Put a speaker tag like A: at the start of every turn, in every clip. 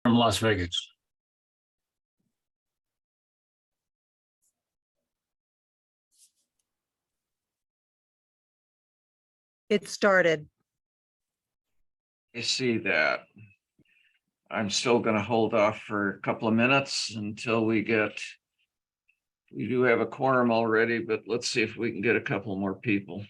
A: from Las Vegas.
B: It started.
C: I see that. I'm still going to hold off for a couple of minutes until we do have a quorum already, but let's see if we can get a couple more people.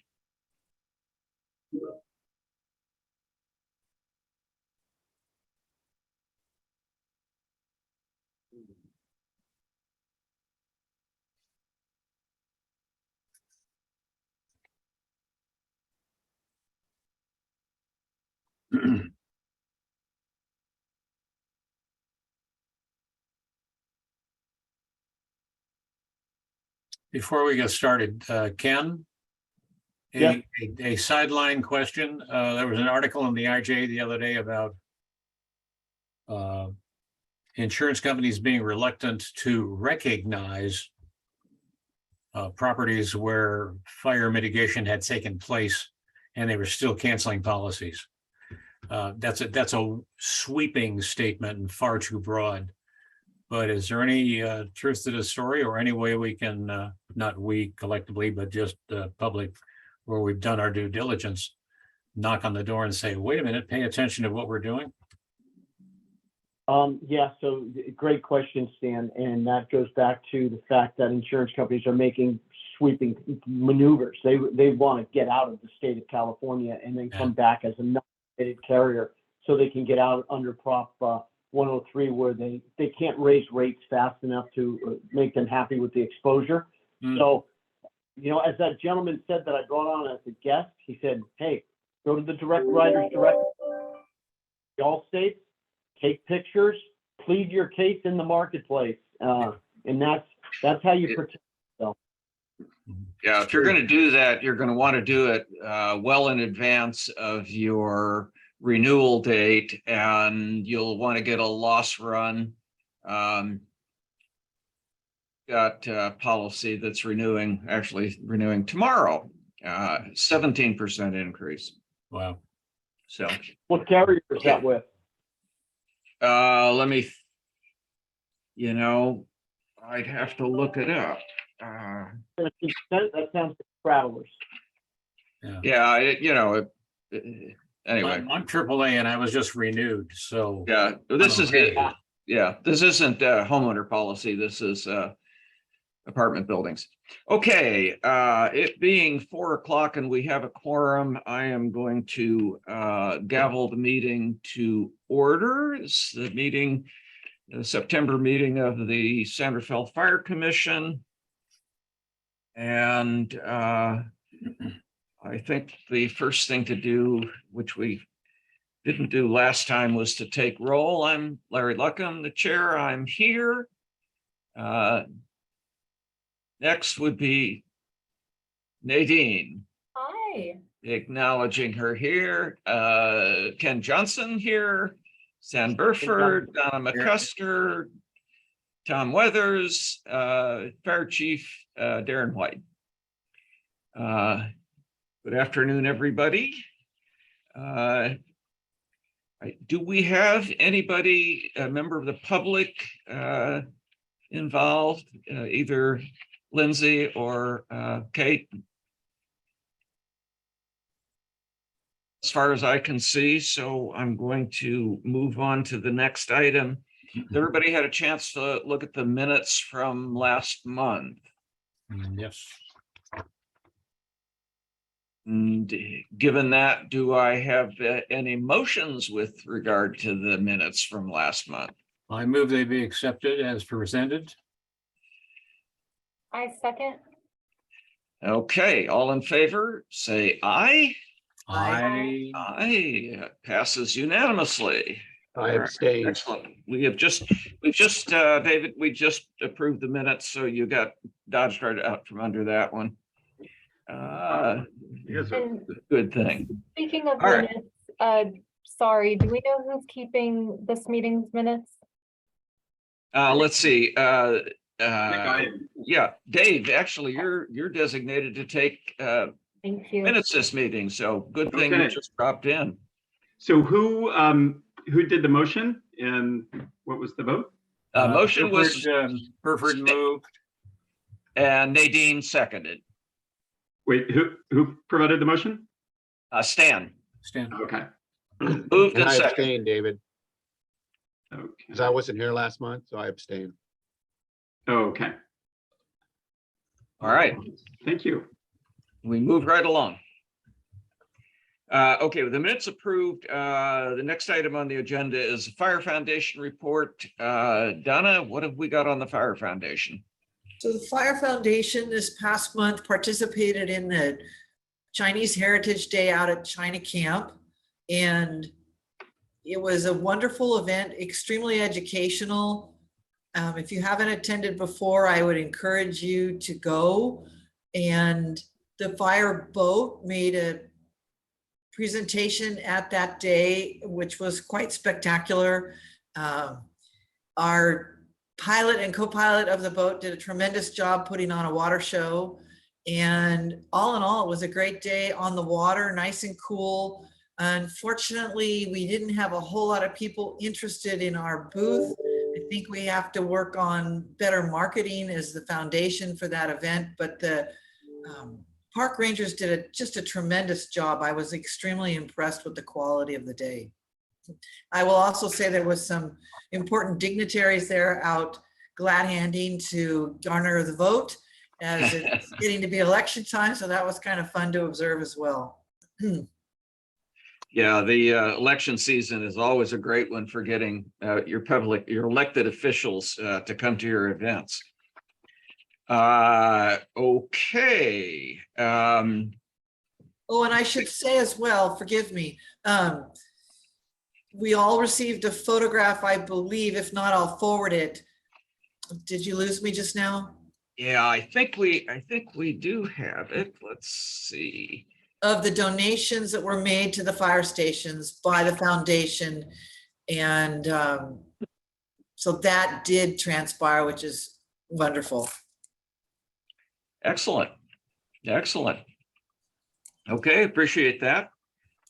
A: Before we get started, Ken,
D: Yeah.
A: a sideline question. There was an article in the IJ the other day about insurance companies being reluctant to recognize properties where fire mitigation had taken place, and they were still canceling policies. That's a sweeping statement and far too broad. But is there any truth to the story, or any way we can, not we collectively, but just the public, where we've done our due diligence, knock on the door and say, wait a minute, pay attention to what we're doing?
D: Yeah, so great question, Stan. And that goes back to the fact that insurance companies are making sweeping maneuvers. They want to get out of the state of California and then come back as a non-admitted carrier so they can get out under Prop 103, where they can't raise rates fast enough to make them happy with the exposure. So, you know, as that gentleman said that I brought on as a guest, he said, hey, go to the direct writers direct, all states, take pictures, plead your case in the marketplace. And that's how you protect yourself.
C: Yeah, if you're going to do that, you're going to want to do it well in advance of your renewal date, and you'll want to get a loss run. Got a policy that's actually renewing tomorrow, 17% increase.
A: Wow.
C: So
D: What carrier is that with?
C: let me, I'd have to look it up.
D: That sounds like Travelers.
C: Yeah, anyway.
A: I'm AAA and I was just renewed, so.
C: Yeah, this is
A: Okay.
C: this isn't a homeowner policy. This is apartment buildings. Okay, it being 4 o'clock and we have a quorum, I am going to gavel the meeting to order. It's the September meeting of the San Rafael Fire Commission. And I think the first thing to do, which we didn't do last time, was to take roll. I'm Larry Luckham, the chair. I'm here. Next would be Nadine.
E: Hi.
C: Acknowledging her here. Ken Johnson here. San Burford, Donna McCusker, Tom Weathers, Fire Chief Darren White. Good afternoon, everybody. Do we have anybody, a member of the public involved, either Lindsay or Kate? As far as I can see, so I'm going to move on to the next item. Everybody had a chance to look at the minutes from last month.
A: Yes.
C: And given that, do I have any motions with regard to the minutes from last month?
A: I move they be accepted as presented.
E: I second.
C: Okay, all in favor, say aye.
A: I,
C: Aye, passes unanimously.
F: I abstain.
C: Excellent. We've just, David, we just approved the minutes, so you got dodged right out from under that one.
E: And
C: Good thing.
E: speaking of
C: All right.
E: minutes, sorry, do we know who's keeping this meeting's minutes?
C: Let's see.
F: I
C: Yeah, Dave, actually, you're designated to take
E: Thank you.
C: minutes this meeting, so good thing you
F: Okay.
C: just dropped in.
F: So who did the motion? and what was the vote?
C: Motion was,
A: Burford moved.
C: and Nadine seconded.
F: Wait, who provided the motion?
C: Stan
A: Stan.
F: Okay.
C: moved
G: And
C: and
G: I
C: seconded.
G: abstain, David,
F: Okay.
G: because I wasn't here last month, so I abstain.
F: Okay.
C: All right.
F: Thank you.
C: We move right along. Okay, with the minutes approved, the next item on the agenda is the Fire Foundation report. Donna, what have we got on the Fire Foundation?
H: So the Fire Foundation this past month participated in the Chinese Heritage Day out at China Camp. And it was a wonderful event, extremely educational. If you haven't attended before, I would encourage you to go. And the fire boat made a presentation at that day, which was quite spectacular. Our pilot and co-pilot of the boat did a tremendous job putting on a water show. And all in all, it was a great day on the water, nice and cool. Unfortunately, we didn't have a whole lot of people interested in our booth. I think we have to work on better marketing as the foundation for that event, but the park rangers did just a tremendous job. I was extremely impressed with the quality of the day. I will also say there was some important dignitaries there out glad handing to garner the vote as it's getting to be election time. So that was kind of fun to observe as well.
C: Yeah, the election season is always a great one for getting your elected officials to come to your events. Okay.
H: Oh, and I should say as well, forgive me. We all received a photograph, I believe. If not, I'll forward it. Did you lose me just now?
C: Yeah, I think we do have it. Let's see.
H: Of the donations that were made to the fire stations by the foundation. And so that did transpire, which is wonderful.
C: Excellent. Excellent. Okay, appreciate that.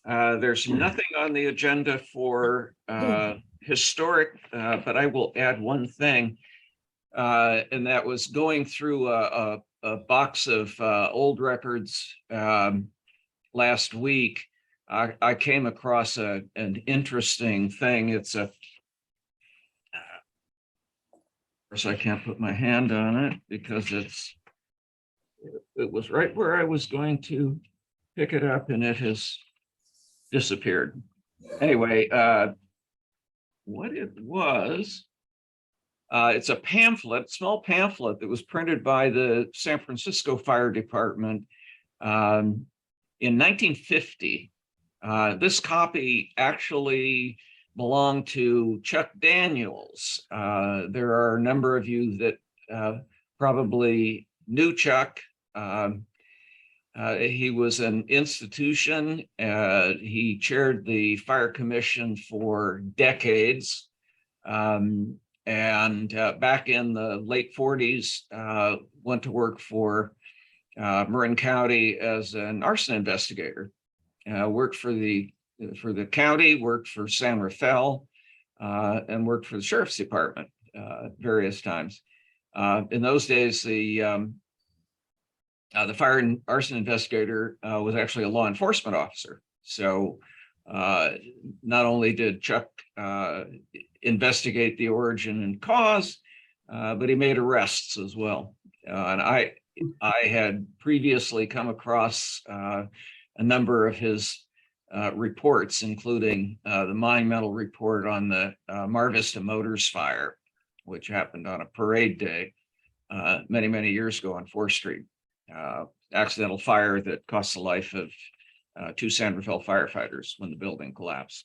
C: There's nothing on the agenda for historic, but I will add one thing. And that was going through a box of old records last week. I came across an interesting thing. It's of course, I can't put my hand on it because it was right where I was going to pick it up and it has disappeared. Anyway, what it was, it's a pamphlet, small pamphlet that was printed by the San Francisco Fire Department in 1950. This copy actually belonged to Chuck Daniels. There are a number of you that probably knew Chuck. He was an institution. He chaired the Fire Commission for decades. And back in the late 40s, went to work for Marin County as an arson investigator. Worked for the county, worked for San Rafael, and worked for the Sheriff's Department various times. In those days, the fire and arson investigator was actually a law enforcement officer. So not only did Chuck investigate the origin and cause, but he made arrests as well. And I had previously come across a number of his reports, including the monumental report on the Mar Vista Motors fire, which happened on a parade day many, many years ago on 4th Street. Accidental fire that cost the life of 2 San Rafael firefighters when the building collapsed.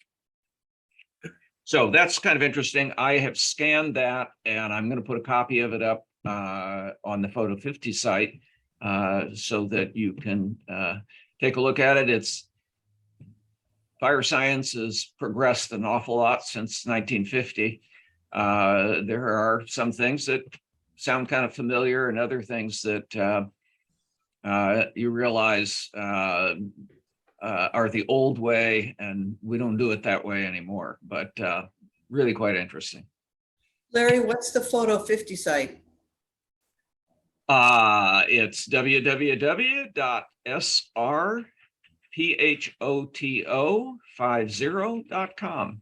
C: So that's kind of interesting. I have scanned that and I'm going to put a copy of it up on the Photo 50 site so that you can take a look at it. It's fire science has progressed an awful lot since 1950. There are some things that sound kind of familiar and other things that you realize are the old way, and we don't do it that way anymore. But really quite interesting.
H: Larry, what's the Photo 50 site?
C: It's www.srphoto50.com.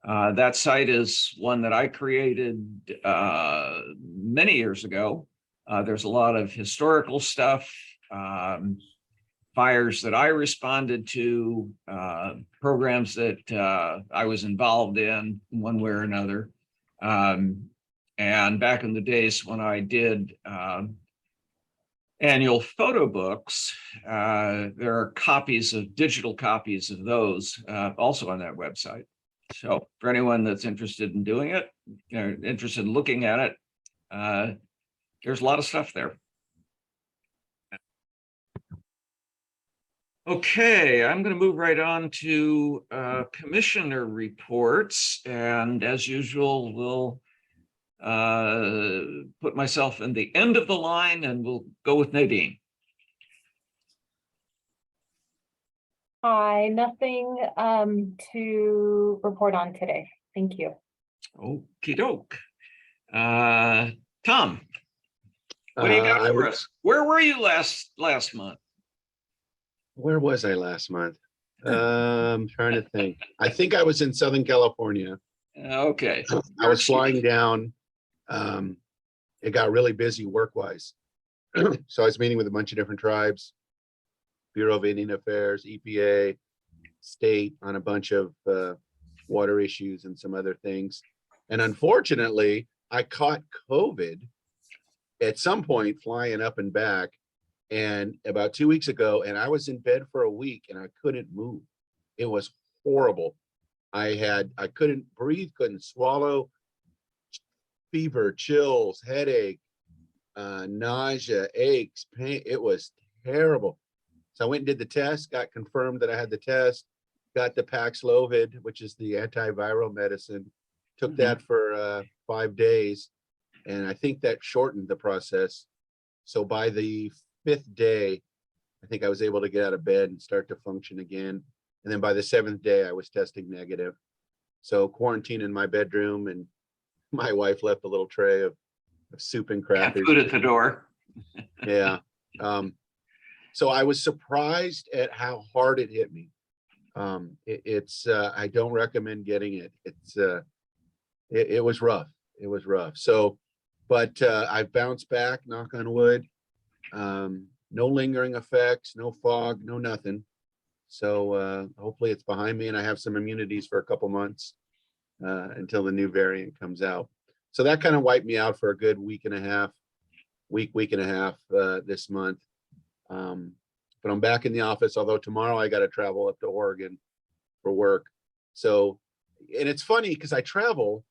C: That site is one that I created many years ago. There's a lot of historical stuff, fires that I responded to, programs that I was involved in one way or another. And back in the days when I did annual photo books, there are digital copies of those also on that website. So for anyone that's interested in doing it, interested in looking at it, there's a lot of stuff there. Okay, I'm going to move right on to commissioner reports. And as usual, we'll put myself in the end of the line and we'll go with Nadine.
E: Hi, nothing to report on today. Thank you.
C: Okie doke. Tom, what do you got
G: I
C: for
G: was-
C: us? Where were you last month?
G: Where was I last month? I'm trying to think. I think I was in Southern California.
C: Okay.
G: I was flying down. It got really busy work-wise. So I was meeting with a bunch of different tribes, Bureau of Indian Affairs, EPA, state on a bunch of water issues and some other things. And unfortunately, I caught COVID at some point flying up and back. And about 2 weeks ago, and I was in bed for a week and I couldn't move. It was horrible. I couldn't breathe, couldn't swallow, fever, chills, headache, nausea, aches, pain. It was terrible. So I went and did the test, got confirmed that I had the test, got the Paxlovid, which is the antiviral medicine, took that for 5 days. And I think that shortened the process. So by the 5th day, I think I was able to get out of bed and start to function again. And then by the 7th day, I was testing negative. So quarantine in my bedroom, and my wife left a little tray of soup and
C: Yeah,
G: crackers.
C: food at the door.
G: Yeah. So I was surprised at how hard it hit me. I don't recommend getting it. It was rough. It was rough. So, but I bounced back, knock on wood. No lingering effects, no fog, no nothing. So hopefully it's behind me and I have some immunities for a couple months until the new variant comes out. So that kind of wiped me out for a good week and a half this month. But I'm back in the office, although tomorrow I got to travel up to Oregon for work. So, and it's funny because I travel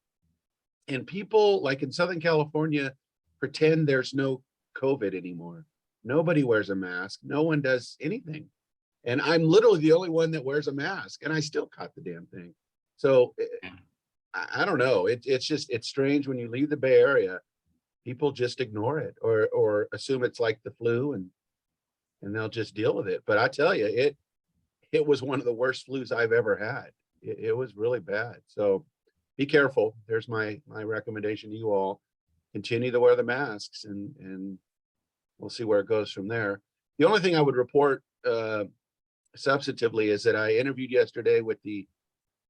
G: and people like in Southern California pretend there's no COVID anymore. Nobody wears a mask. No one does anything. And I'm literally the only one that wears a mask and I still caught the damn thing. So I don't know. It's strange when you leave the Bay Area, people just ignore it or assume it's like the flu and they'll just deal with it. But I tell you, it was one of the worst flus I've ever had. It was really bad. So be careful. There's my recommendation to you all. Continue to wear the masks and we'll see where it goes from there. The only thing I would report substantively is that I interviewed yesterday with the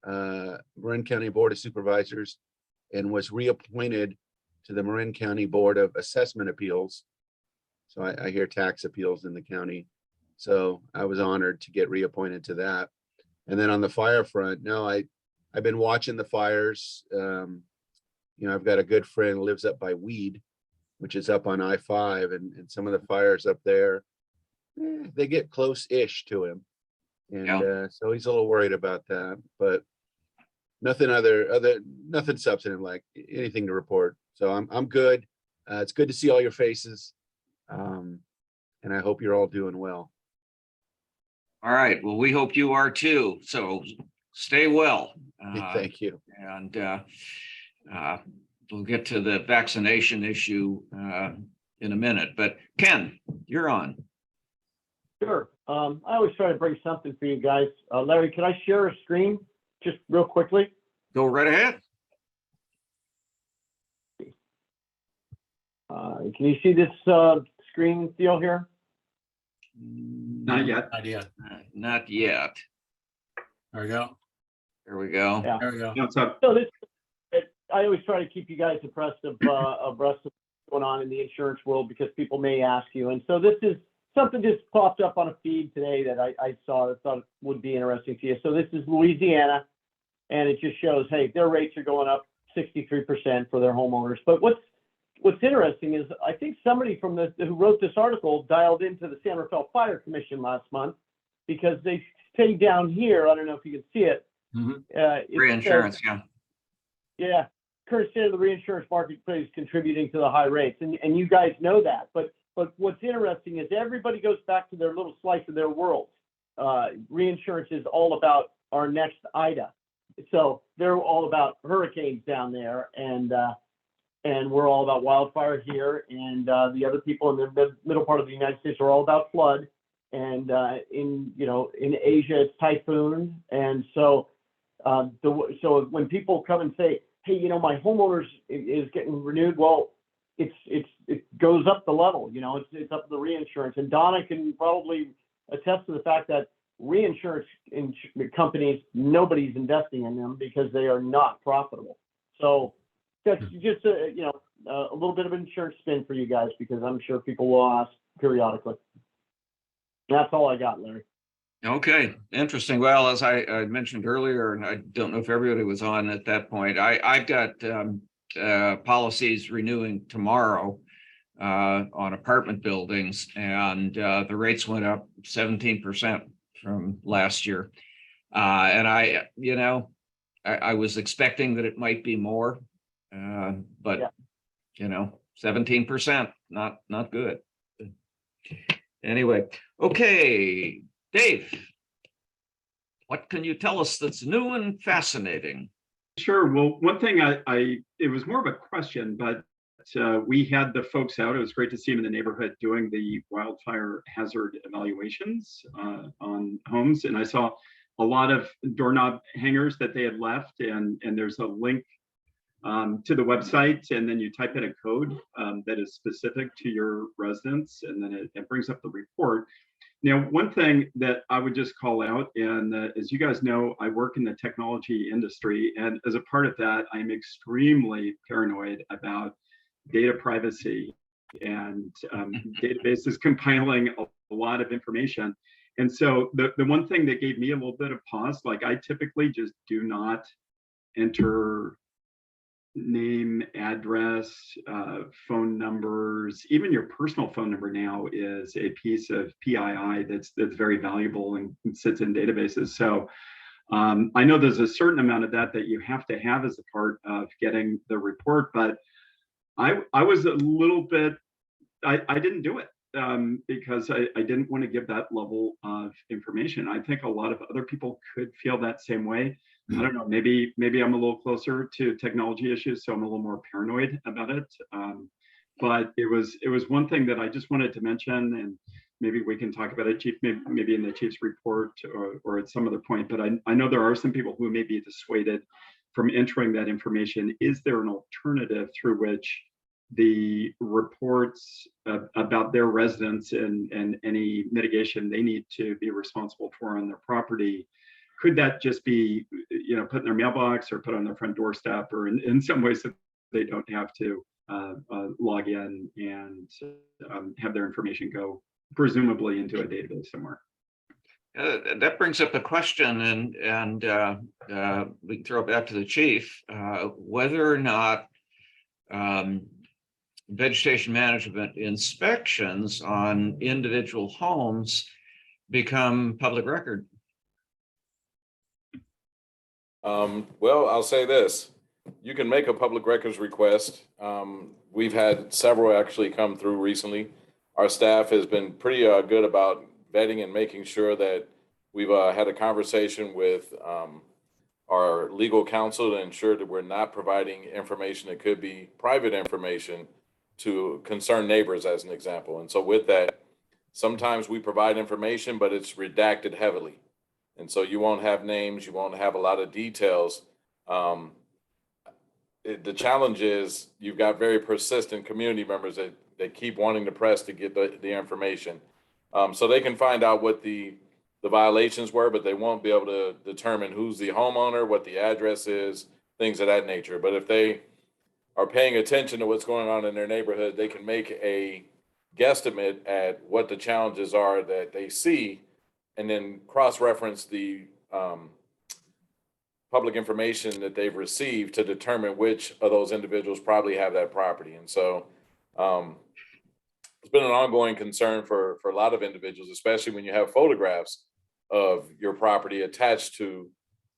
G: Marin County Board of Supervisors and was reappointed to the Marin County Board of Assessment Appeals. So I hear tax appeals in the county. So I was honored to get reappointed to that. And then on the fire front, no, I've been watching the fires. I've got a good friend who lives up by Weed, which is up on I-5, and some of the fires up there, they get close-ish to him. And so he's a little worried about that, but nothing nothing substantive, like anything to report. So I'm good. It's good to see all your faces. And I hope you're all doing well.
C: All right. Well, we hope you are too. So stay well.
G: Thank you.
C: And we'll get to the vaccination issue in a minute. But Ken, you're on.
D: Sure. I always try to bring something for you guys. Larry, can I share a screen just real quickly?
C: Go right ahead.
D: Can you see this screen deal here?
F: Not yet.
A: Not yet.
C: Not yet.
A: There we go.
C: There we go.
D: Yeah.
A: There we go.
F: No, it's up.
D: So I always try to keep you guys abreast of what's going on in the insurance world because people may ask you. And so this is something just popped up on a feed today that I saw that thought would be interesting to you. So this is Louisiana, and it just shows, hey, their rates are going up 63% for their homeowners. But what's interesting is I think somebody who wrote this article dialed into the San Rafael Fire Commission last month because they say down here, I don't know if you can see it.
A: Mhm.
D: It
C: Reinsurance,
D: says,
C: yeah.
D: yeah, current state of the reinsurance marketplace contributing to the high rates, and you guys know that. But what's interesting is everybody goes back to their little slice of their world. Reinsurance is all about our next Ida, so they're all about hurricanes down there, and we're all about wildfire here, and the other people in the middle part of the United States are all about flood, and in Asia it's typhoon, and so when people come and say, hey, my homeowners is getting renewed, well, it goes up the level, it's up the reinsurance. And Donna can probably attest to the fact that reinsurance companies, nobody's investing in them because they are not profitable. So that's just a little bit of an insurance spin for you guys, because I'm sure people will ask periodically. That's all I got, Larry.
C: Okay, interesting. Well, as I mentioned earlier, and I don't know if everybody was on at that point, I've got policies renewing tomorrow on apartment buildings, and the rates went up 17% from last year. And I was expecting that it might be more, but 17%, not good. Anyway, okay. Dave, what can you tell us that's new and fascinating?
F: Sure. Well, one thing it was more of a question, but we had the folks out. It was great to see them in the neighborhood doing the wildfire hazard evaluations on homes. And I saw a lot of doorknob hangers that they had left, and there's a link to the website, and then you type in a code that is specific to your residence, and then it brings up the report. Now, one thing that I would just call out, and as you guys know, I work in the technology industry, and as a part of that, I'm extremely paranoid about data privacy and databases compiling a lot of information. And so the one thing that gave me a little bit of pause, like I typically just do not enter name, address, phone numbers. Even your personal phone number now is a piece of PII that's very valuable and sits in databases. So I know there's a certain amount of that you have to have as a part of getting the report, but I was a little bit, I didn't do it because I didn't want to give that level of information. I think a lot of other people could feel that same way. I don't know, maybe I'm a little closer to technology issues, so I'm a little more paranoid about it. But it was one thing that I just wanted to mention, and maybe we can talk about it, Chief, maybe in the Chief's report or at some other point. But I know there are some people who may be dissuaded from entering that information. Is there an alternative through which the reports about their residents and any mitigation they need to be responsible for on their property, could that just be, put in their mailbox or put on their front doorstep, or in some ways that they don't have to log in and have their information go presumably into a database somewhere?
C: That brings up a question, and we can throw it back to the chief, whether or not vegetation management inspections on individual homes become public record.
I: Well, I'll say this. You can make a public records request. We've had several actually come through recently. Our staff has been pretty good about vetting and making sure that we've had a conversation with our legal counsel to ensure that we're not providing information that could be private information to concerned neighbors, as an example. And so with that, sometimes we provide information, but it's redacted heavily. And so you won't have names, you won't have a lot of details. the challenge is you've got very persistent community members that keep wanting to press to get the information. So they can find out what the violations were, but they won't be able to determine who's the homeowner, what the address is, things of that nature. But if they are paying attention to what's going on in their neighborhood, they can make a guesstimate at what the challenges are that they see, and then cross-reference the public information that they've received to determine which of those individuals probably have that property. And so it's been an ongoing concern for a lot of individuals, especially when you have photographs of your property attached to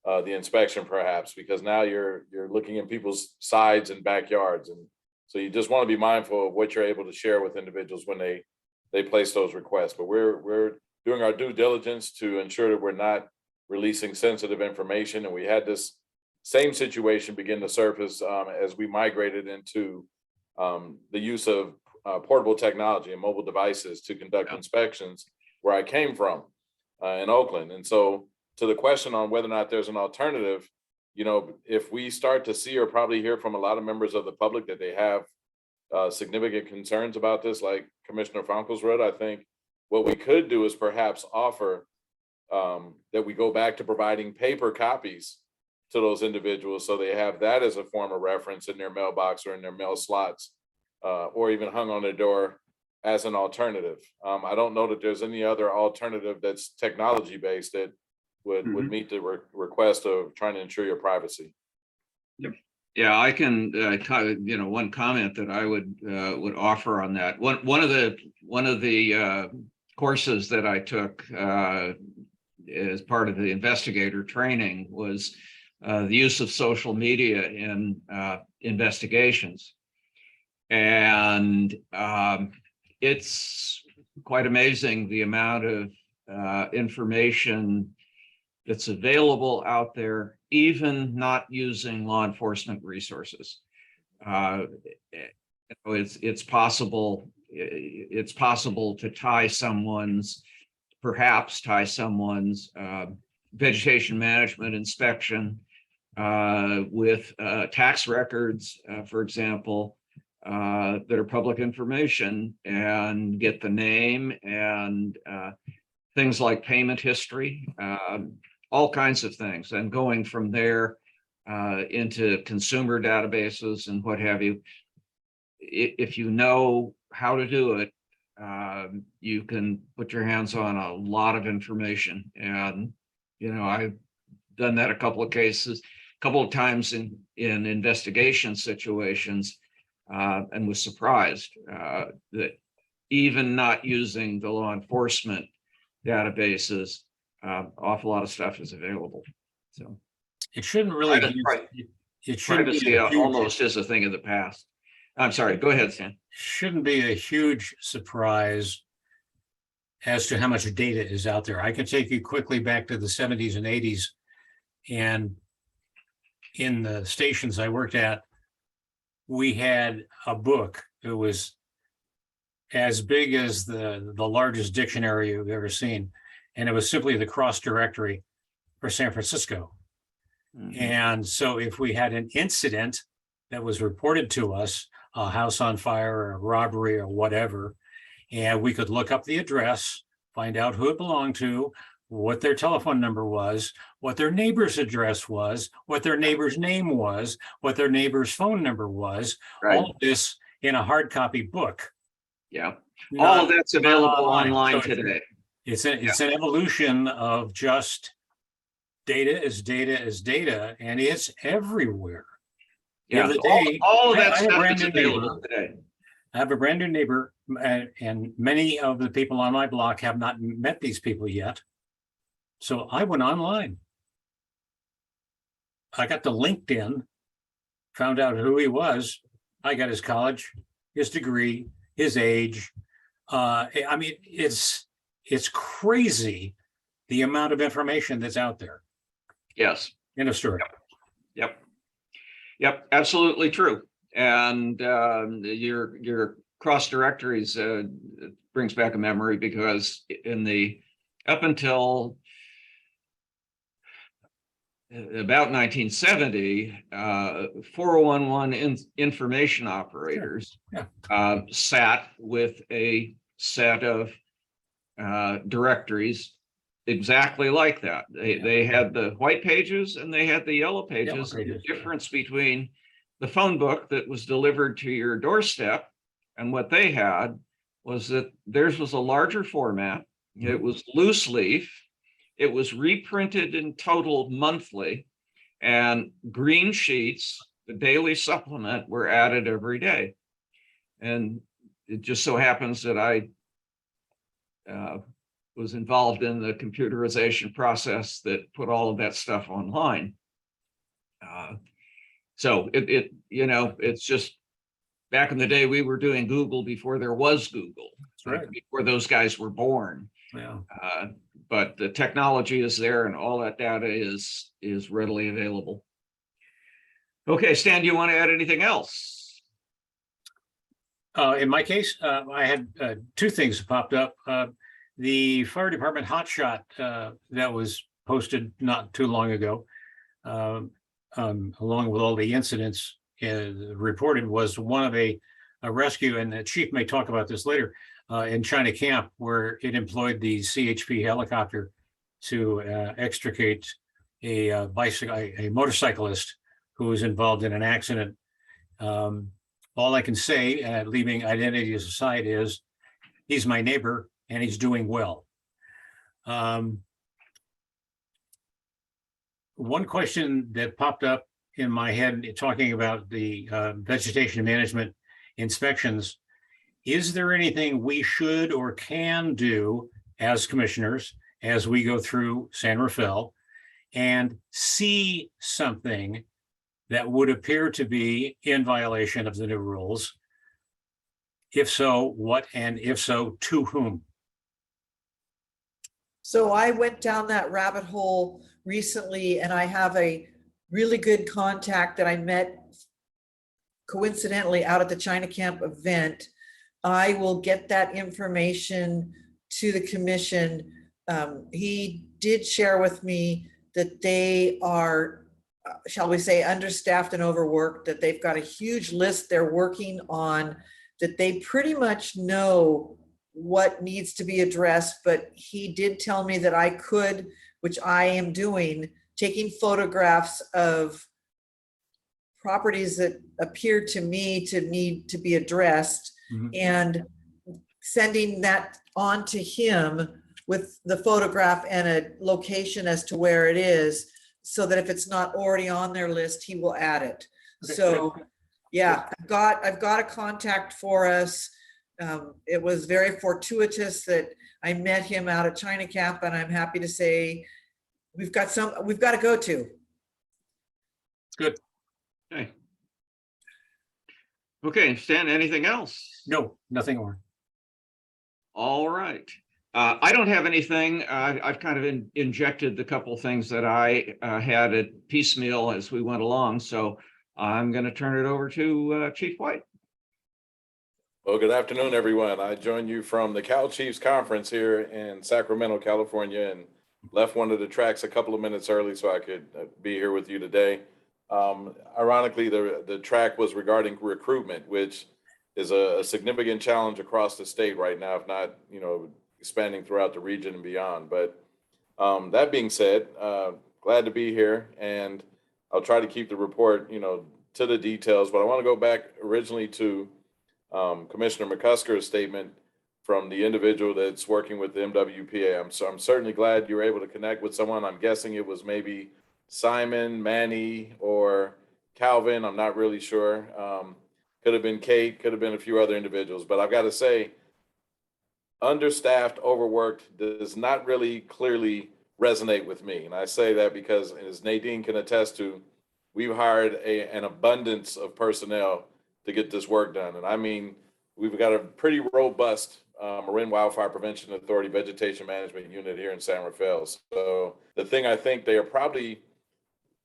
I: the inspection, perhaps, because now you're looking in people's sides and backyards. And so you just want to be mindful of what you're able to share with individuals when they place those requests. But we're doing our due diligence to ensure that we're not releasing sensitive information. And we had this same situation begin to surface as we migrated into the use of portable technology and mobile devices to conduct inspections where I came from in Oakland. And so to the question on whether or not there's an alternative, you know, if we start to see or probably hear from a lot of members of the public that they have significant concerns about this, like Commissioner Funkles wrote, I think what we could do is perhaps offer that we go back to providing paper copies to those individuals so they have that as a form of reference in their mailbox or in their mail slots, or even hung on their door as an alternative. I don't know that there's any other alternative that's technology based that would meet the request of trying to ensure your privacy.
C: Yeah, I can, one comment that I would offer on that. One of the courses that I took as part of the investigator training was the use of social media in investigations. And it's quite amazing the amount of information that's available out there, even not using law enforcement resources. It's possible to tie someone's vegetation management inspection with tax records, for example, that are public information, and get the name and things like payment history, all kinds of things, and going from there into consumer databases and what have you. If you know how to do it, you can put your hands on a lot of information. And, I've done that a couple of times in investigation situations, and was surprised that even not using the law enforcement databases, awful lot of stuff is available. So
A: It shouldn't really. It shouldn't
C: privacy
A: be a huge,
C: almost is a thing of the past. I'm sorry. Go ahead, Stan.
A: shouldn't be a huge surprise as to how much data is out there. I can take you quickly back to the 70s and 80s, and in the stations I worked at, we had a book. It was as big as the largest dictionary you've ever seen, and it was simply the cross directory for San Francisco. And so if we had an incident that was reported to us, a house on fire or a robbery or whatever, and we could look up the address, find out who it belonged to, what their telephone number was, what their neighbor's address was, what their neighbor's name was, what their neighbor's phone number was, all of this in a hard copy book.
C: Yeah, all of that's available
A: online.
C: online
A: So
C: today.
A: It's an evolution of just data is data is data, and it's everywhere. The
C: Yeah,
A: other day,
C: all of
A: I
C: that
A: have a
C: stuff
A: brand
C: is
A: new neighbor.
C: available today.
A: I have a brand new neighbor, and many of the people on my block have not met these people yet. So I went online. I got to LinkedIn, found out who he was. I got his college, his degree, his age. I mean, it's crazy the amount of information that's out there
C: Yes.
A: in a story.
C: Yep, absolutely true. And your cross directories brings back a memory, because up until about 1970, 411 information operators
A: Yeah.
C: sat with a set of directories exactly like that. They had the white pages and they had the yellow pages. And the
A: pages, yeah.
C: difference between the phone book that was delivered to your doorstep and what they had was that theirs was a larger format. It was loose leaf. It was reprinted in total monthly, and green sheets, the daily supplement, were added every day. And it just so happens that I was involved in the computerization process that put all of that stuff online. So it's just, back in the day, we were doing Google before there was Google,
A: That's right.
C: before those guys were born.
A: Yeah.
C: But the technology is there and all that data is readily available. Okay, Stan, do you want to add anything else?
A: In my case, I had two things that popped up. The fire department hotshot that was posted not too long ago, along with all the incidents reported, was one of a rescue, and the chief may talk about this later, in China Camp, where it employed the CHP helicopter to extricate a motorcyclist who was involved in an accident. All I can say, leaving identities aside, is he's my neighbor and he's doing well. One question that popped up in my head talking about the vegetation management inspections: is there anything we should or can do as commissioners as we go through San Rafael and see something that would appear to be in violation of the new rules? If so, what, and if so, to whom?
H: So I went down that rabbit hole recently, and I have a really good contact that I met coincidentally out at the China Camp event. I will get that information to the commission. He did share with me that they are, shall we say, understaffed and overworked, that they've got a huge list they're working on, that they pretty much know what needs to be addressed. But he did tell me that I could, which I am doing, taking photographs of properties that appear to me to need to be addressed, and sending that on to him with the photograph and a location as to where it is, so that if it's not already on their list, he will add it.
A: Okay.
H: So yeah, I've got a contact for us. It was very fortuitous that I met him out at China Camp, and I'm happy to say we've got to go to.
A: Good.
C: Okay, Stan, anything else?
A: No, nothing more.
C: All right. I don't have anything. I've kind of injected the couple things that I had at piecemeal as we went along. So I'm going to turn it over to Chief White.
I: Well, good afternoon, everyone. I join you from the Cal Chiefs Conference here in Sacramento, California, and left one of the tracks a couple of minutes early so I could be here with you today. Ironically, the track was regarding recruitment, which is a significant challenge across the state right now, if not, expanding throughout the region and beyond. But that being said, glad to be here, and I'll try to keep the report, to the details. But I want to go back originally to Commissioner McCusker's statement from the individual that's working with the MWPA. I'm certainly glad you were able to connect with someone. I'm guessing it was maybe Simon, Manny, or Calvin. I'm not really sure. Could have been Kate, could have been a few other individuals. But I've got to say, understaffed, overworked does not really clearly resonate with me. And I say that because, as Nadine can attest to, we've hired an abundance of personnel to get this work done. And I mean, we've got a pretty robust Marin Wildfire Prevention Authority Vegetation Management Unit here in San Rafael. So the thing I think they are probably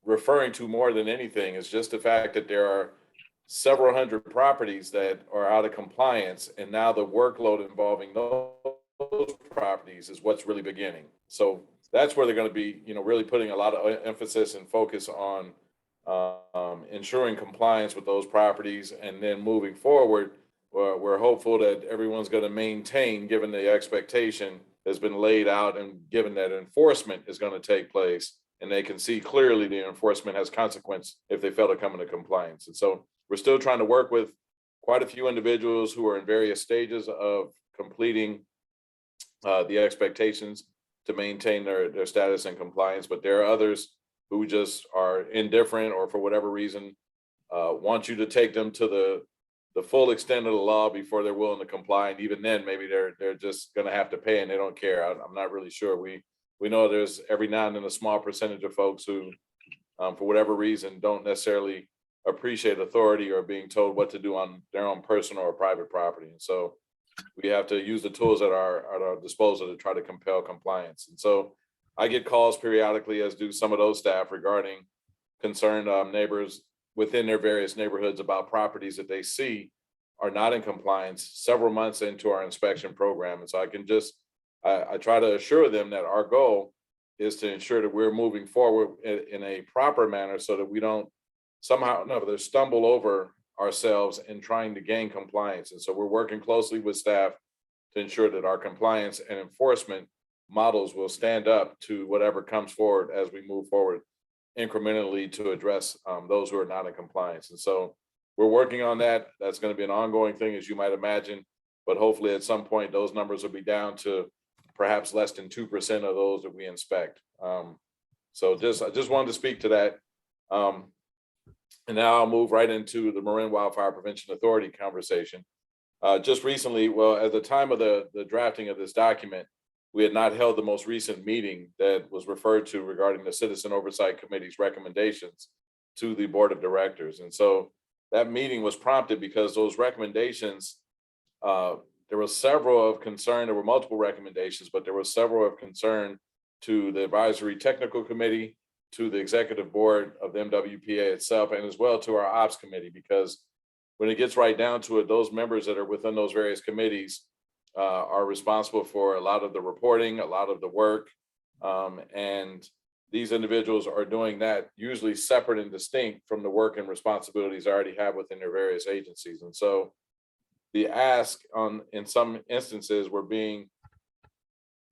I: referring to more than anything is just the fact that there are several hundred properties that are out of compliance, and now the workload involving those properties is what's really beginning. So that's where they're going to be, really putting a lot of emphasis and focus on ensuring compliance with those properties. And then moving forward, we're hopeful that everyone's going to maintain, given the expectation has been laid out and given that enforcement is going to take place, and they can see clearly the enforcement has consequence if they fail to come into compliance. And so we're still trying to work with quite a few individuals who are in various stages of completing the expectations to maintain their status and compliance, but there are others who just are indifferent or for whatever reason want you to take them to the full extent of the law before they're willing to comply. And even then, maybe they're just going to have to pay and they don't care. I'm not really sure. We know there's every now and then a small percentage of folks who, for whatever reason, don't necessarily appreciate authority or being told what to do on their own personal or private property. And so we have to use the tools at our disposal to try to compel compliance. And so I get calls periodically, as do some of those staff, regarding concerned neighbors within their various neighborhoods about properties that they see are not in compliance several months into our inspection program. And so I try to assure them that our goal is to ensure that we're moving forward in a proper manner so that we don't somehow or another stumble over ourselves in trying to gain compliance. And so we're working closely with staff to ensure that our compliance and enforcement models will stand up to whatever comes forward as we move forward incrementally to address those who are not in compliance. And so we're working on that. That's going to be an ongoing thing, as you might imagine, but hopefully at some point those numbers will be down to perhaps less than 2% of those that we inspect. So I just wanted to speak to that. And now I'll move right into the Marin Wildfire Prevention Authority conversation. Just recently, well, at the time of the drafting of this document, we had not held the most recent meeting that was referred to regarding the Citizen Oversight Committee's recommendations to the Board of Directors. And so that meeting was prompted because those recommendations, there were several of concern. There were multiple recommendations, but there were several of concern to the Advisory Technical Committee, to the Executive Board of the MWPA itself, and as well to our Ops Committee, because when it gets right down to it, those members that are within those various committees are responsible for a lot of the reporting, a lot of the work, and these individuals are doing that usually separate and distinct from the work and responsibilities they already have within their various agencies. And so the ask in some instances were being,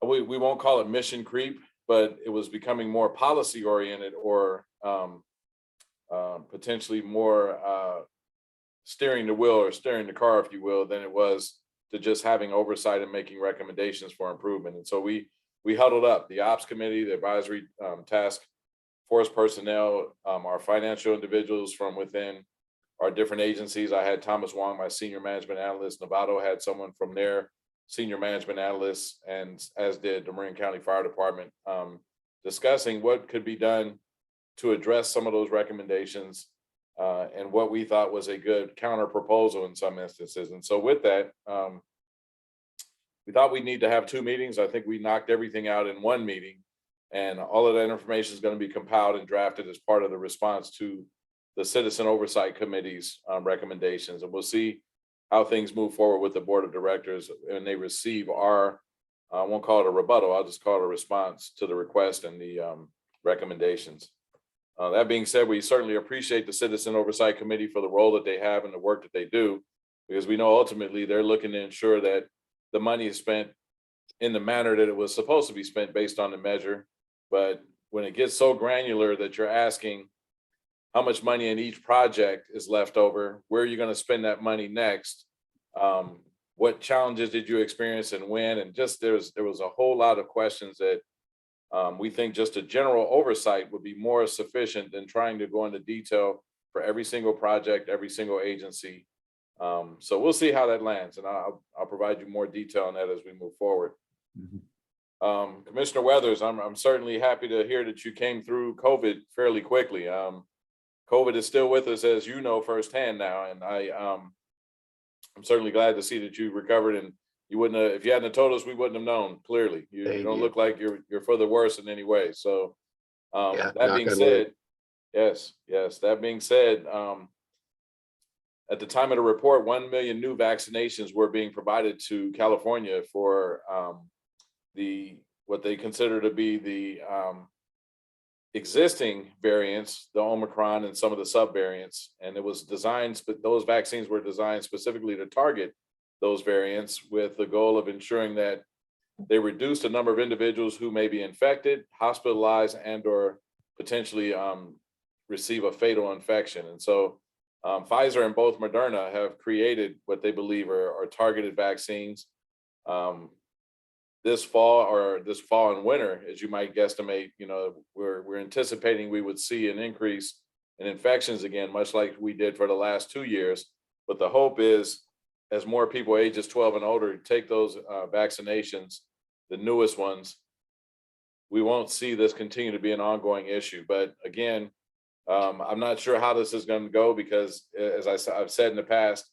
I: we won't call it mission creep, but it was becoming more policy oriented or potentially more steering the wheel or steering the car, if you will, than it was to just having oversight and making recommendations for improvement. And so we huddled up the Ops Committee, the Advisory Task Force personnel, our financial individuals from within our different agencies. I had Thomas Wong, my senior management analyst. Novato had someone from their senior management analysts, and as did the Marin County Fire Department, discussing what could be done to address some of those recommendations and what we thought was a good counter proposal in some instances. And so with that, we thought we'd need to have 2 meetings. I think we knocked everything out in 1 meeting, and all of that information is going to be compiled and drafted as part of the response to the Citizen Oversight Committee's recommendations. And we'll see how things move forward with the Board of Directors and they receive our, I won't call it a rebuttal, I'll just call it a response to the request and the recommendations. That being said, we certainly appreciate the Citizen Oversight Committee for the role that they have and the work that they do, because we know ultimately they're looking to ensure that the money is spent in the manner that it was supposed to be spent based on the measure. But when it gets so granular that you're asking how much money in each project is left over, where are you going to spend that money next? What challenges did you experience and when? And just there was a whole lot of questions that we think just a general oversight would be more sufficient than trying to go into detail for every single project, every single agency. So we'll see how that lands, and I'll provide you more detail on that as we move forward. Commissioner Weathers, I'm certainly happy to hear that you came through COVID fairly quickly. COVID is still with us, as you know firsthand now, and I'm certainly glad to see that you recovered. And you wouldn't have, if you hadn't told us, we wouldn't have known. Clearly, you don't look like you're for the worse in any way. So that being said, yes. That being said, at the time of the report, 1 million new vaccinations were being provided to California for the what they consider to be the existing variants, the Omicron and some of the subvariants. And it was designed, but those vaccines were designed specifically to target those variants with the goal of ensuring that they reduce the number of individuals who may be infected, hospitalized, and or potentially receive a fatal infection. And so Pfizer and both Moderna have created what they believe are targeted vaccines. This fall and winter, as you might guesstimate, we're anticipating we would see an increase in infections again, much like we did for the last 2 years. But the hope is, as more people ages 12 and older take those vaccinations, the newest ones, we won't see this continue to be an ongoing issue. But again, I'm not sure how this is going to go because, as I've said in the past,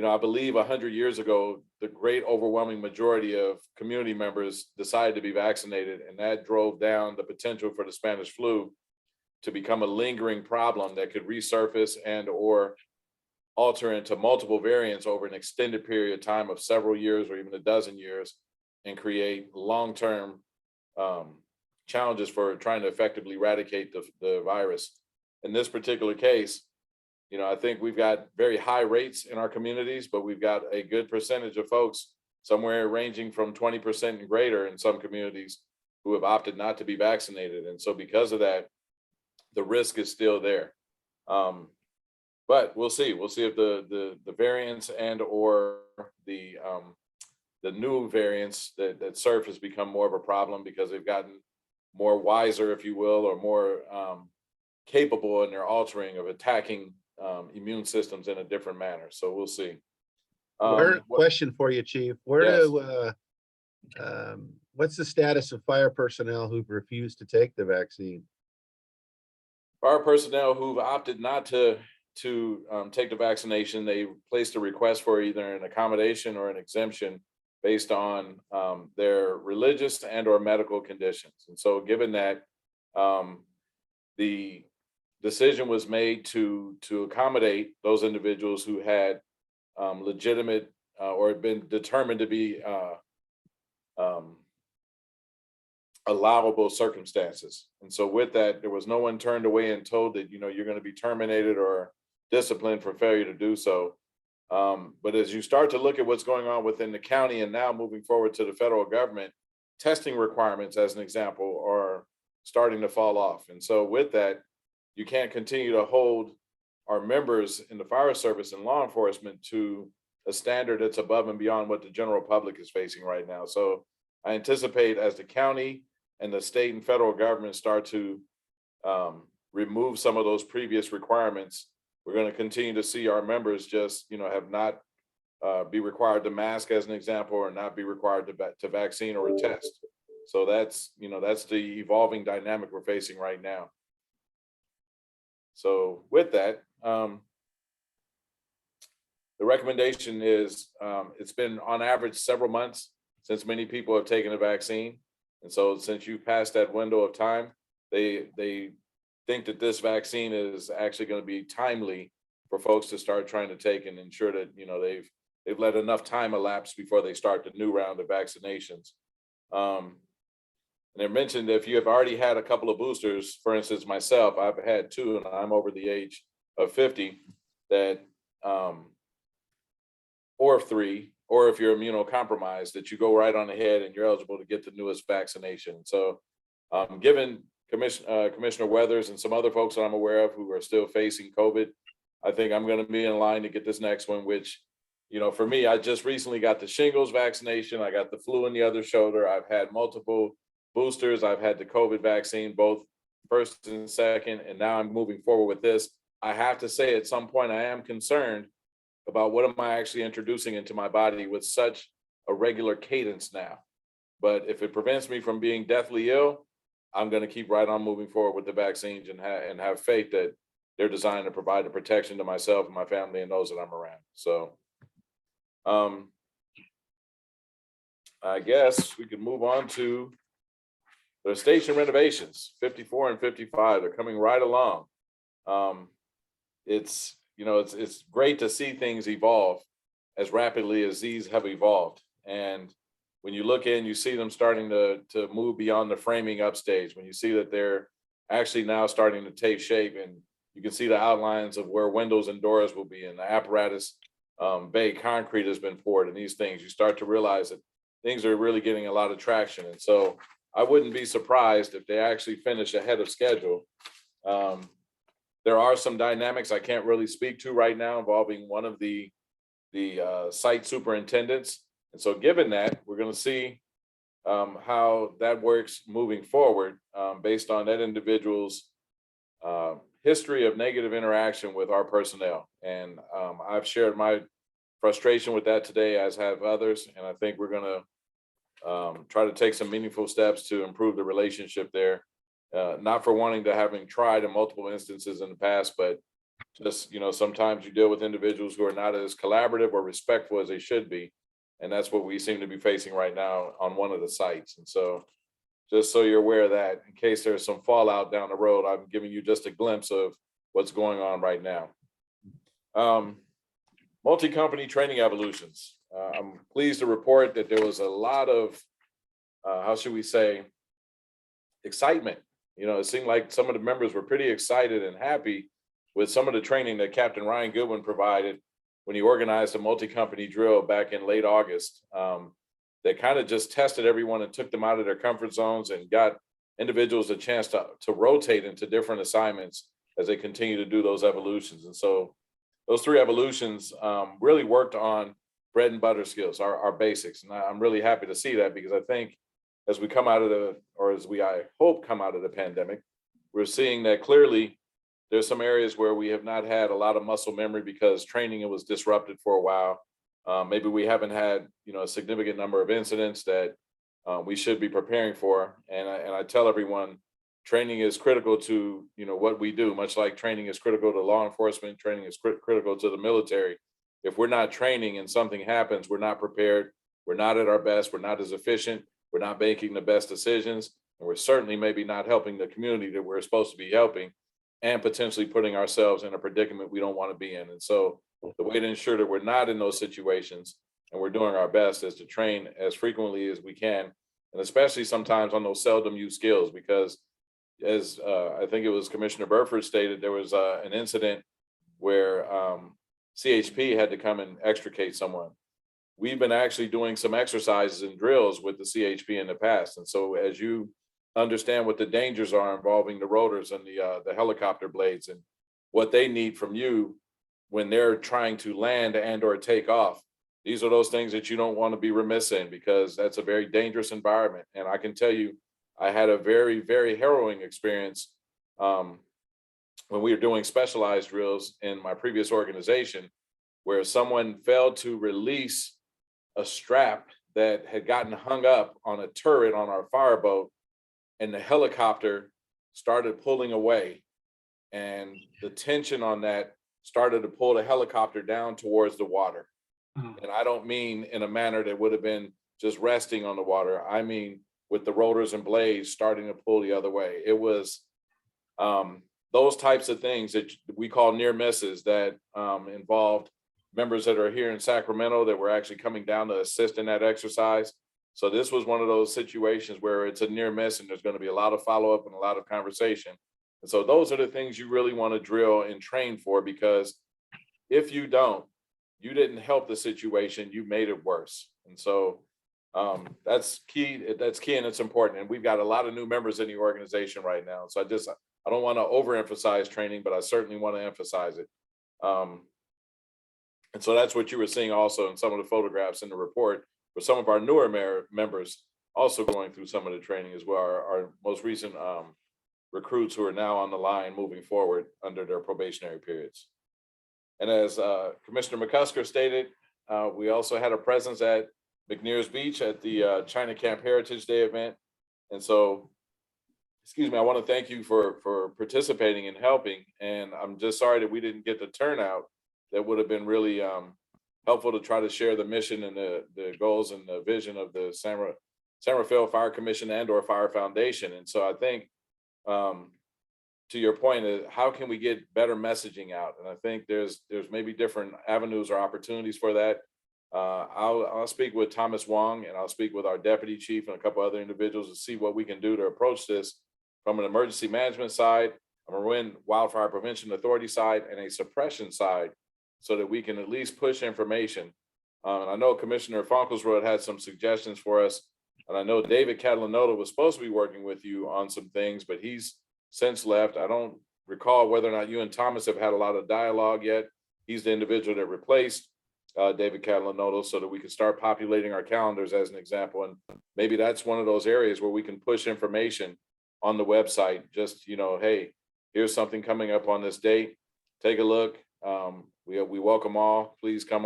I: I believe 100 years ago, the great overwhelming majority of community members decided to be vaccinated, and that drove down the potential for the Spanish flu to become a lingering problem that could resurface and or alter into multiple variants over an extended period of time of several years or even a dozen years and create long-term challenges for trying to effectively eradicate the virus. In this particular case, I think we've got very high rates in our communities, but we've got a good percentage of folks, somewhere ranging from 20% and greater in some communities, who have opted not to be vaccinated. And so because of that, the risk is still there. But we'll see. We'll see if the variants and or the new variants that surface become more of a problem because they've gotten more wiser, if you will, or more capable in their altering of attacking immune systems in a different manner. So we'll see.
G: Question for you, Chief. What's the status of fire personnel who've refused to take the vaccine?
I: Fire personnel who've opted not to take the vaccination, they placed a request for either an accommodation or an exemption based on their religious and or medical conditions. And so given that, the decision was made to accommodate those individuals who had legitimate or had been determined to be allowable circumstances. And so with that, there was no one turned away and told that, you're going to be terminated or disciplined for failure to do so. But as you start to look at what's going on within the county and now moving forward to the federal government, testing requirements, as an example, are starting to fall off. And so with that, you can't continue to hold our members in the fire service and law enforcement to a standard that's above and beyond what the general public is facing right now. So I anticipate as the county and the state and federal government start to remove some of those previous requirements, we're going to continue to see our members just, have not be required to mask, as an example, or not be required to vaccine or test. So that's the evolving dynamic we're facing right now. So with that, the recommendation is it's been on average several months since many people have taken the vaccine. And so since you passed that window of time, they think that this vaccine is actually going to be timely for folks to start trying to take and ensure that, they've let enough time elapse before they start the new round of vaccinations. And they mentioned that if you have already had a couple of boosters, for instance, myself, I've had 2 and I'm over the age of 50, that, or 3, or if you're immunocompromised, that you go right on ahead and you're eligible to get the newest vaccination. So given Commissioner Weathers and some other folks that I'm aware of who are still facing COVID, I think I'm going to be in line to get this next one, which, for me, I just recently got the shingles vaccination. I got the flu in the other shoulder. I've had multiple boosters. I've had the COVID vaccine, both first and second, and now I'm moving forward with this. I have to say at some point I am concerned about what am I actually introducing into my body with such a regular cadence now. But if it prevents me from being deathly ill, I'm going to keep right on moving forward with the vaccines and have faith that they're designed to provide the protection to myself and my family and those that I'm around. So I guess we could move on to the station renovations, 54 and 55. They're coming right along. It's great to see things evolve as rapidly as these have evolved. And when you look in, you see them starting to move beyond the framing upstage, when you see that they're actually now starting to take shape, and you can see the outlines of where windows and doors will be, and the apparatus bay concrete has been poured, and these things, you start to realize that things are really getting a lot of traction. And so I wouldn't be surprised if they actually finish ahead of schedule. There are some dynamics I can't really speak to right now involving one of the site superintendents. And so given that, we're going to see how that works moving forward based on that individual's history of negative interaction with our personnel. And I've shared my frustration with that today, as have others. And I think we're going to try to take some meaningful steps to improve the relationship there. Not for wanting to having tried in multiple instances in the past, but just, sometimes you deal with individuals who are not as collaborative or respectful as they should be. And that's what we seem to be facing right now on one of the sites. And so just so you're aware of that, in case there's some fallout down the road, I'm giving you just a glimpse of what's going on right now. Multi-company training evolutions. I'm pleased to report that there was a lot of, how should we say, excitement. It seemed like some of the members were pretty excited and happy with some of the training that Captain Ryan Goodwin provided when he organized a multi-company drill back in late August. That kind of just tested everyone and took them out of their comfort zones and got individuals a chance to rotate into different assignments as they continue to do those evolutions. And so those 3 evolutions really worked on bread and butter skills, our basics. And I'm really happy to see that, because I think as we come out of I hope come out of the pandemic, we're seeing that clearly there's some areas where we have not had a lot of muscle memory because training was disrupted for a while. Maybe we haven't had, a significant number of incidents that we should be preparing for. And I tell everyone, training is critical to, what we do, much like training is critical to law enforcement, training is critical to the military. If we're not training and something happens, we're not prepared, we're not at our best, we're not as efficient, we're not making the best decisions, and we're certainly maybe not helping the community that we're supposed to be helping, and potentially putting ourselves in a predicament we don't want to be in. And so the way to ensure that we're not in those situations and we're doing our best is to train as frequently as we can, and especially sometimes on those seldom used skills, because as I think it was Commissioner Burford stated, there was an incident where CHP had to come and extricate someone. We've been actually doing some exercises and drills with the CHP in the past. And so as you understand what the dangers are involving the rotors and the helicopter blades and what they need from you when they're trying to land and or take off, these are those things that you don't want to be remiss in, because that's a very dangerous environment. And I can tell you, I had a very, very harrowing experience when we were doing specialized drills in my previous organization, where someone failed to release a strap that had gotten hung up on a turret on our fireboat, and the helicopter started pulling away, and the tension on that started to pull the helicopter down towards the water. And I don't mean in a manner that would have been just resting on the water. I mean with the rotors and blades starting to pull the other way. It was those types of things that we call near misses that involved members that are here in Sacramento that were actually coming down to assist in that exercise. So this was one of those situations where it's a near miss and there's going to be a lot of follow-up and a lot of conversation. And so those are the things you really want to drill and train for, because if you don't, you didn't help the situation, you made it worse. And so that's key. That's key, and it's important. And we've got a lot of new members in the organization right now. So I don't want to overemphasize training, but I certainly want to emphasize it. And so that's what you were seeing also in some of the photographs in the report, with some of our newer members also going through some of the training as well, our most recent recruits who are now on the line moving forward under their probationary periods. And as Commissioner McCusker stated, we also had a presence at McNears Beach at the China Camp Heritage Day event. And so, excuse me, I want to thank you for participating and helping. And I'm just sorry that we didn't get the turnout that would have been really helpful to try to share the mission and the goals and the vision of the San Rafael Fire Commission and or Fire Foundation. And so I think, to your point, how can we get better messaging out? And I think there's maybe different avenues or opportunities for that. I'll speak with Thomas Wong, and I'll speak with our deputy chief and a couple other individuals to see what we can do to approach this from an emergency management side, a Marin Wildfire Prevention Authority side, and a suppression side, so that we can at least push information. And I know Commissioner Funkelsrud had some suggestions for us, and I know David Catalanotta was supposed to be working with you on some things, but he's since left. I don't recall whether or not you and Thomas have had a lot of dialogue yet. He's the individual that replaced David Catalanotta, so that we can start populating our calendars as an example. And maybe that's one of those areas where we can push information on the website. Just, hey, here's something coming up on this date. Take a look. We welcome all. Please come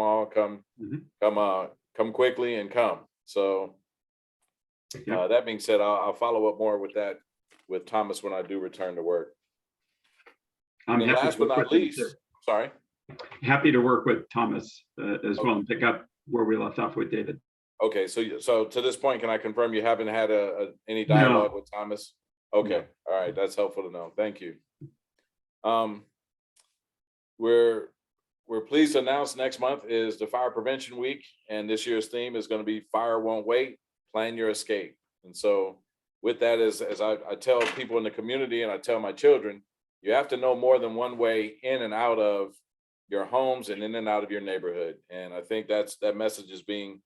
I: quickly and come. So that being said, I'll follow up more with that with Thomas when I do return to work.
F: I'm
I: And
F: happy
I: last
F: to
I: but
F: work
I: not
F: with him,
I: least,
F: sir.
I: sorry.
F: Happy to work with Thomas as well and pick up where we left off with David.
I: Okay, so to this point, can I confirm you haven't had any dialogue with Thomas? Okay, all right, that's helpful to know. Thank you. We're pleased to announce next month is the Fire Prevention Week, and this year's theme is going to be Fire Won't Wait, Plan Your Escape. And so with that, as I tell people in the community and I tell my children, you have to know more than one way in and out of your homes and in and out of your neighborhood. And I think that message is being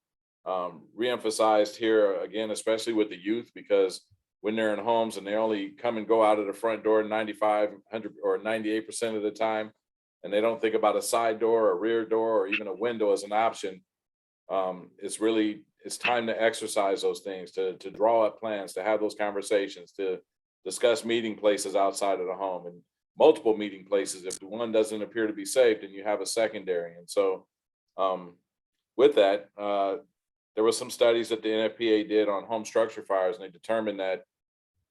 I: reemphasized here again, especially with the youth, because when they're in homes and they only come and go out of the front door 95, 100 or 98% of the time, and they don't think about a side door, a rear door, or even a window as an option, it's time to exercise those things, to draw up plans, to have those conversations, to discuss meeting places outside of the home, and multiple meeting places. If the one doesn't appear to be safe, then you have a secondary. And so with that, there were some studies that the NFPA did on home structure fires, and they determined that,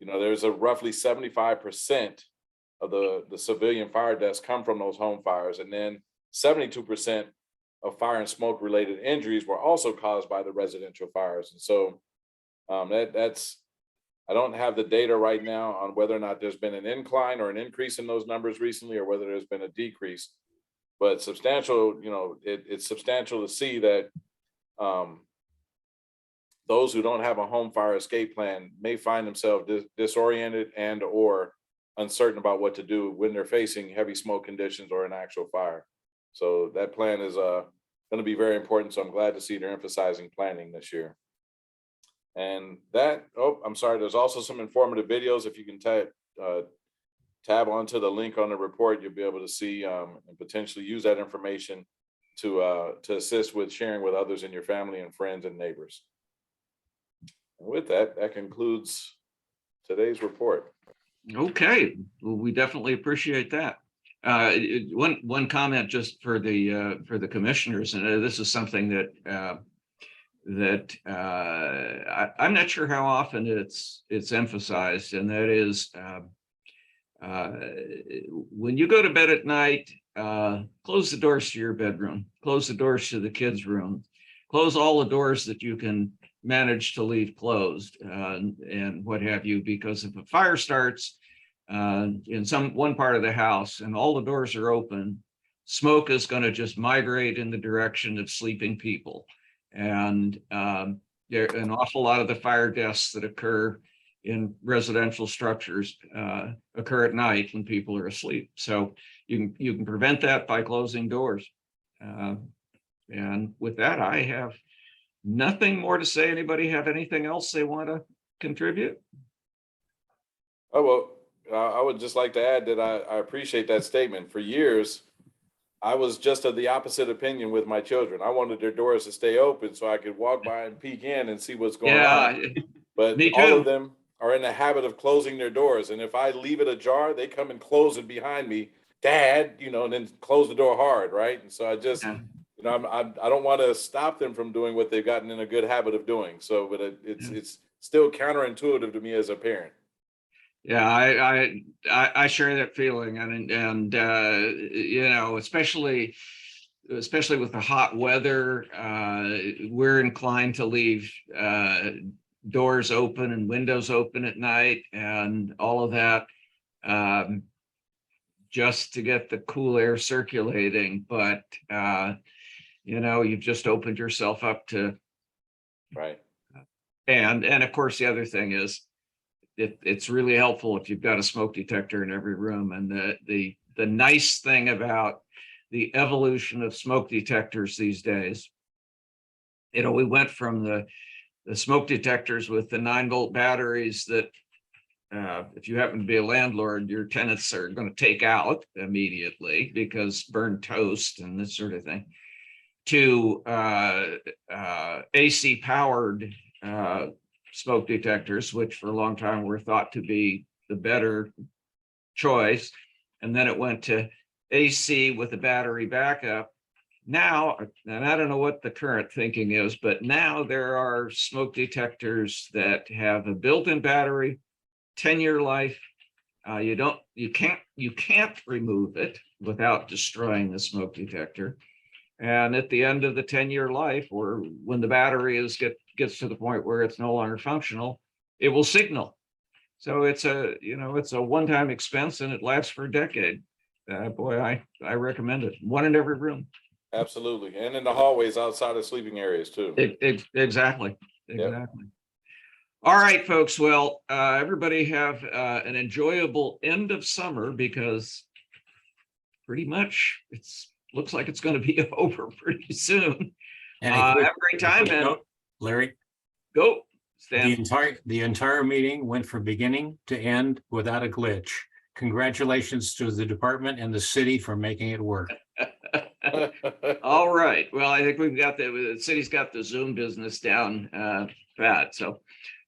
I: there's a roughly 75% of the civilian fire deaths come from those home fires. And then 72% of fire and smoke related injuries were also caused by the residential fires. And so I don't have the data right now on whether or not there's been an incline or an increase in those numbers recently, or whether there's been a decrease, but substantial, it's substantial to see that those who don't have a home fire escape plan may find themselves disoriented and or uncertain about what to do when they're facing heavy smoke conditions or an actual fire. So that plan is going to be very important. So I'm glad to see they're emphasizing planning this year. And I'm sorry, there's also some informative videos. If you can tab onto the link on the report, you'll be able to see and potentially use that information to assist with sharing with others in your family and friends and neighbors. And with that concludes today's report.
C: Okay, well, we definitely appreciate that. One comment just for the commissioners, and this is something that I'm not sure how often it's emphasized, and that is when you go to bed at night, close the doors to your bedroom, close the doors to the kids' room, close all the doors that you can manage to leave closed, and what have you, because if a fire starts in one part of the house and all the doors are open, smoke is going to just migrate in the direction of sleeping people. And there are an awful lot of the fire deaths that occur in residential structures occur at night when people are asleep. So you can prevent that by closing doors. And with that, I have nothing more to say. Anybody have anything else they want to contribute?
I: Oh, well, I would just like to add that I appreciate that statement. For years, I was just of the opposite opinion with my children. I wanted their doors to stay open so I could walk by and peek in and see what's going on. But
C: me
I: all
C: too.
I: of them are in the habit of closing their doors. And if I leave it ajar, they come and close it behind me, Dad, and then close the door hard, right? And so I just, I don't want to stop them from doing what they've gotten in a good habit of doing. So, but it's still counterintuitive to me as a parent.
C: Yeah, I share that feeling, and especially with the hot weather, we're inclined to leave doors open and windows open at night and all of that, just to get the cool air circulating. But you've just opened yourself up to,
I: Right.
C: and of course, the other thing is it's really helpful if you've got a smoke detector in every room. And the nice thing about the evolution of smoke detectors these days, we went from the smoke detectors with the 9-volt batteries that if you happen to be a landlord, your tenants are going to take out immediately because burned toast and this sort of thing, to AC powered smoke detectors, which for a long time were thought to be the better choice. And then it went to AC with a battery backup. Now, and I don't know what the current thinking is, but now there are smoke detectors that have a built-in battery, 10-year life. You can't remove it without destroying the smoke detector. And at the end of the 10-year life, or when the battery gets to the point where it's no longer functional, it will signal. So it's a one-time expense and it lasts for a decade. Boy, I recommend it. One in every room.
I: Absolutely. And in the hallways outside of sleeping areas too.
C: Exactly. All right, folks. Well, everybody have an enjoyable end of summer, because pretty much looks like it's going to be over pretty soon.
A: And
C: Have a great time,
A: quick
C: and
A: note, Larry,
C: go,
A: the
C: Stan.
A: entire meeting went from beginning to end without a glitch. Congratulations to the department and the city for making it work.
C: All right. Well, I think we've got the city's got the Zoom business down pat. So,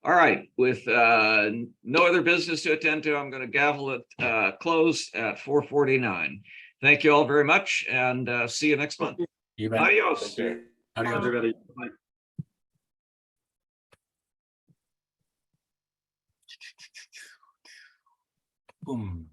C: all right. With no other business to attend to, I'm going to gavel it closed at 4:49. Thank you all very much, and see you next month.
A: You bet.
C: Adios.
I: Take care.
A: Adios.
F: Everybody. Bye.
A: Boom.